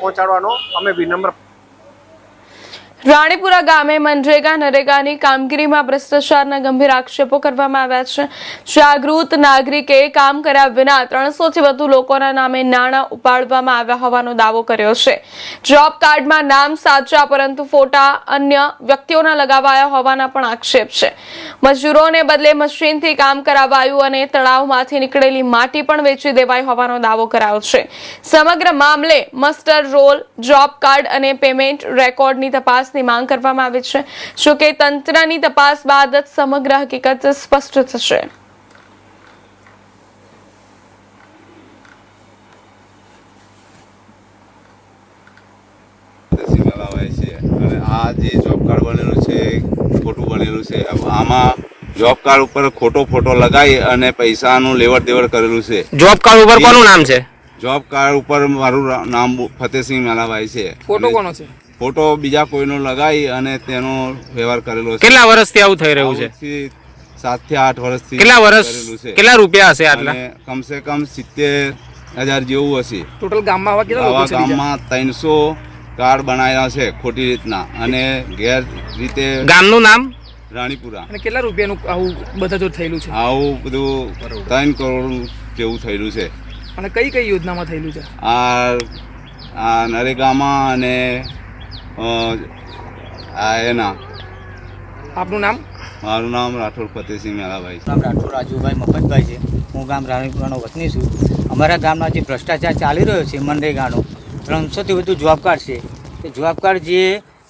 પહોંચાડવાનો અમે વિનમ્ર રાણીપુરા ગામે મનરેગા નરેગાની કામગીરીમાં ભ્રષ્ટાચારના ગંભીર આક્ષેપો કરવામાં આવ્યા છે। જાગૃત નાગરિકે કામ કર્યા વિના 300થી વધુ લોકોના નામે નાણાં ઉપાડવામાં આવ્યા હોવાનો દાવો કર્યો છે। જોબ કાર્ડમાં નામ સાચા પરંતુ ફોટા અન્ય વ્યક્તિઓના લગાવાયા હોવાના પણ આક્ષેપ છે। મજૂરોને બદલે મશીનથી કામ કરાવાયું અને તળાવમાંથી નીકળેલી માટી પણ વેચી દેવાઈ હોવાનો દાવો કરાયો છે। સમગ્ર મામલે મસ્ટર રોલ, જોબ કાર્ડ અને પેમેન્ટ રેકોર્ડની તપાસ માંગ કરવામાં આવી છે। જો કે તંત્રની તપાસ બાદ જ સમગ્ર હકીકત સ્પષ્ટ થશે। આ જે જોબ કાર્ડ બનેલું છે ખોટું બનેલું છે। આમાં જોબ કાર્ડ ઉપર ખોટો ફોટો લગાવી અને પૈસાનું લેવડ દેવડ કરેલું છે। જોબ કાર્ડ ઉપર કોનું નામ છે? જોબ કાર્ડ ઉપર મારું નામ ફતેહસિંહ મેલાભાઈ છે। ફોટો કોનો છે? ફોટો બીજા કોઈનો લગાવી અને તેનો વ્યવહાર કરેલો છે। કેટલા વર્ષથી આવું થઈ રહ્યું છે? 7 થી 8 વર્ષથી કેટલા વર્ષ છે। કેટલા રૂપિયા હશે આટલા? કમસે કમ 70,000 જેવું હશે। ટોટલ ગામમાં આવા કેટલા લોકો છે? ગામમાં 300 કાર્ડ બનાવ્યા છે ખોટી રીતના અને ગેર રીતે। ગામનું નામ? રાણીપુરા। અને કેટલા રૂપિયાનું આવું બધા જો થયેલું છે? આવું બધું 3 કરોડ જેવું થયેલું છે। અને કઈ કઈ યોજનામાં થયેલું છે? આ નરેગામાં અને એના। આપનું નામ? મારું નામ રાઠોડ ફતેહસિંહ મેલાભાઈ છે। નામ રાઠોડ રાજુભાઈ મફતભાઈ છે। હું ગામ રાણીપુરાનો વતની છું। અમારા ગામમાં જે ભ્રષ્ટાચાર ચાલી રહ્યો છે મનરેગાનો 300થી વધુ જોબ કાર્ડ છે। એ જોબ કાર્ડ જે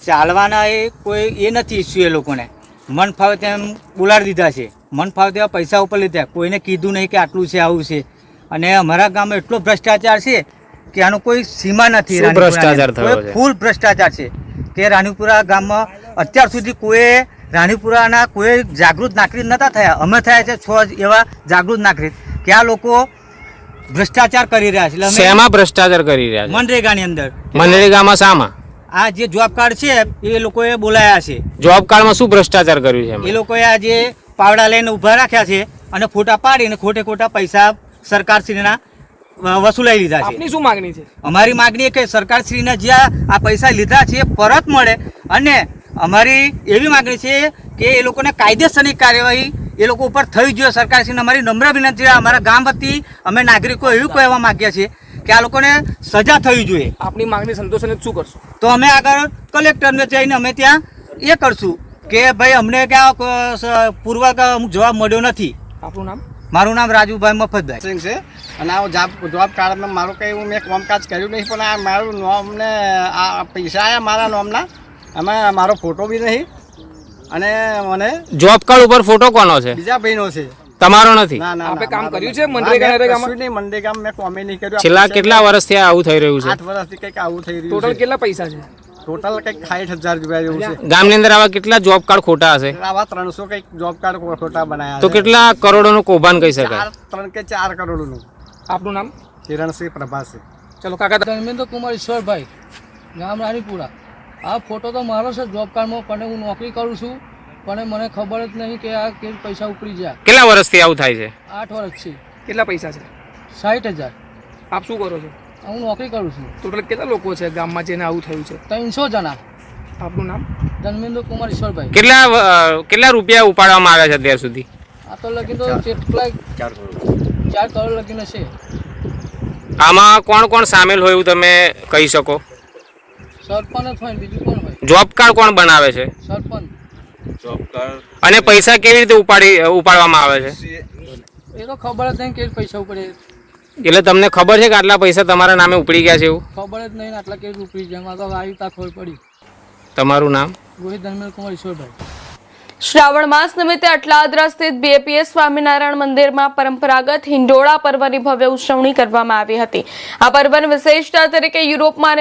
ચાલવાના એ કોઈ એ નથી ઇસ્યુ। એ લોકોને મન ફાવે તેમ બોલાડી દીધા છે। મન ફાવે તેવા પૈસા ઉપર લીધા। કોઈને કીધું નહીં કે આટલું છે આવું છે। અને અમારા ગામમાં એટલો ભ્રષ્ટાચાર છે કે આનો કોઈ સીમા નથી। ભ્રષ્ટાચાર થયો છે? ફૂલ ભ્રષ્ટાચાર છે કે રાણીપુરા ગામમાં અત્યાર સુધી કોઈ રાણીપુરાના કોઈ જાગૃત નાગરિક નહોતા થયા। અમે થયા છે 6 એવા જાગૃત નાગરિક કે આ લોકો ભ્રષ્ટાચાર કરી રહ્યા છે। શેમાં ભ્રષ્ટાચાર કરી રહ્યા છે? મનરેગાની અંદર। મનરેગામાં શામાં? આ જે જોબ કાર્ડ છે એ લોકોએ બોલાયા છે। જોબ કાર્ડમાં શું ભ્રષ્ટાચાર કર્યું છે? એ લોકોએ આ જે પાવડા લઈને ઊભા રાખ્યા છે અને ફોટા પાડીને ખોટે ખોટા પૈસા સરકારશ્રીના વસૂલાઈ લીધા છે। આપની શું માંગણી છે? અમારી માંગણી એ કે સરકારશ્રીને જે આ પૈસા લીધા છે એ પરત મળે। અને અમારી એવી માંગણી છે કે એ લોકોને કાયદેસરની કાર્યવાહી એ લોકો ઉપર થવી જોઈએ। સરકારશ્રીને અમારી નમ્ર વિનંતી છે। અમારા ગામ વતી અમે નાગરિકો એવું કહેવા માંગીએ છીએ કે આ લોકોને સજા થવી જોઈએ। આપની માંગણી સંતોષને શું કરશો? તો અમે આગળ કલેક્ટરને જઈને અમે ત્યાં એ કરશું કે ભાઈ અમને ક્યાં પૂર્વક જવાબ મળ્યો નથી। આપનું નામ? મારું નામ રાજુભાઈ મફતભાઈ સિંહ છે અને આ જોબ કાર્ડમાં મારું કંઈ મેં કામકાજ કર્યું નહીં, પણ આ મારું નોમને આ પૈસા આવ્યા મારા નોમના, એમાં મારો ફોટો બી નહીં અને મને જોબ કાર્ડ ઉપર ફોટો કોનો છે? બીજા ભાઈનો છે, તમારો નથી? ના ના આપે કામ કર્યું છે મનરેગામાં? નહીં, મનરેગામાં મેં કોમે નહીં કર્યું। છેલ્લા કેટલા વર્ષથી આવું થઈ રહ્યું છે? 8 વર્ષથી કંઈક આવું થઈ રહ્યું ટોટલ છે। કેટલા પૈસા છે? ટોટલ કંઈક 60,000 રૂપિયા જેવું છે। ગામની અંદર આવા કેટલા જોબ કાર્ડ ખોટા હશે? આવા 300 કંઈક જોબ કાર્ડ ખોટા બનાયા તો કેટલા કરોડોનું કૌભાંડ કહી શકાય? 3 કે 4 કરોડનું। આપનું નામ? કિરણસિંહ પ્રભાસિંહ। ચલો કાકા, ધર્મેન્દ્ર કુમાર ઈશ્વરભાઈ, ગામ રાણીપુરા। આ ફોટો તો મારો છે જોબ કાર્ડમાં, પણ હું નોકરી કરું છું, પણ મને ખબર જ નહીં કે આ કે પૈસા ઉપડી જાય। કેટલા વર્ષથી આવું થાય છે? 8 વર્ષથી। કેટલા પૈસા છે? 60,000। આપ શું કરો છો? હું નોકરી કરું છું। ટોટલ કેટલા લોકો છે ગામમાં જેને આવું થયું છે? 300 જણા। આપનું નામ? ધર્મેન્દ્ર કુમાર ઈશ્વરભાઈ। કેટલા રૂપિયા ઉપાડવામાં આવ્યા છે અત્યાર સુધી? આ તો લગી તો કેટલા 4 કરોડ લગીને છે। આમાં કોણ કોણ સામેલ હોય એવું તમે કહી શકો? સરપંચ હોય, બીજું કોણ હોય? જોબ કાર્ડ કોણ બનાવે છે? સરપંચ। જોબ કાર્ડ અને પૈસા કેવી રીતે ઉપાડવામાં આવે છે? એ તો ખબર જ નહીં કે પૈસા ઉપડે। એટલે તમને ખબર છે કે આટલા પૈસા તમારા નામે ઉપડી ગયા છે એવું? ખબર જ નહીં આટલા કેવી ઉપડી જાય। તો આવી તા ખબર પડી। તમારું નામ? રોહિત ધર્મેન્દ્ર કુમાર ઈશ્વરભાઈ। શ્રાવણ માસ નિમિત્તે અટલાદરા સ્થિત બીએપીએસ સ્વામિનારાયણ મંદિરમાં પરંપરાગત હિંડોળા પર્વની ભવ્ય ઉજવણી કરવામાં આવી હતી। આ પર્વની વિશેષતા તરીકે યુરોપમાં